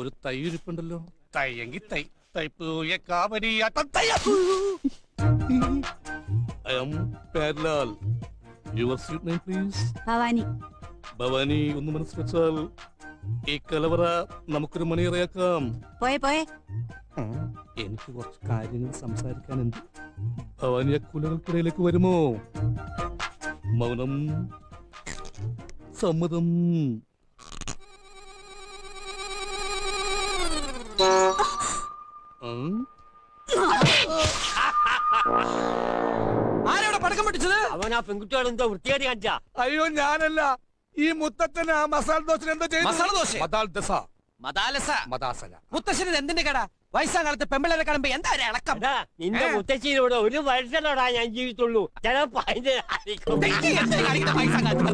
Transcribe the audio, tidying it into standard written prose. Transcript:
ഒരു തൈ ഇരിപ്പുണ്ടല്ലോ. തൈയെങ്കി തൈ തൈപ്പൂയ കാവരിയാട്ടം തൈ. I am Padlal. Your sweet name please? Bhavani. Bhavani, ഒന്ന് മനസ്സ് വെച്ചാൽ ഈ കലവറ നമുക്കൊരു മണിയറയാക്കാം. പോയെ എനിക്ക് കുറച്ച് കാര്യങ്ങൾ സംസാരിക്കാനുണ്ട്. ഭവാനി കുലകൾക്കിടയിലേക്ക് വരുമോ? മൗനം സമ്മതം. ആരോടെ പടക്കം പൊട്ടിച്ചത്? അവൻ ആ പെൺകുട്ടിയോട് എന്തോ വൃത്തിയായിട്ട് കാണിച്ചാ. അയ്യോ ഞാനല്ല, ഈ മുത്തച്ഛന് ആ മസാല ദോശ എന്തോ ചെയ്തു. മസാല ദോശ? മുത്തശ്ശന് എന്തിന്റെ കട? വയസ്സാം കാലത്ത് പെമ്പിളരെ കാണുമ്പോ എന്താ ഒരു ഇളക്കം? നിന്റെ മുത്തച്ഛനോട് ഒരു വർഷത്തോടാ ഞാൻ ജീവിത്തുള്ളൂ. ചിലപ്പോ അതിന്റെ വയസ്സാം കാലത്ത്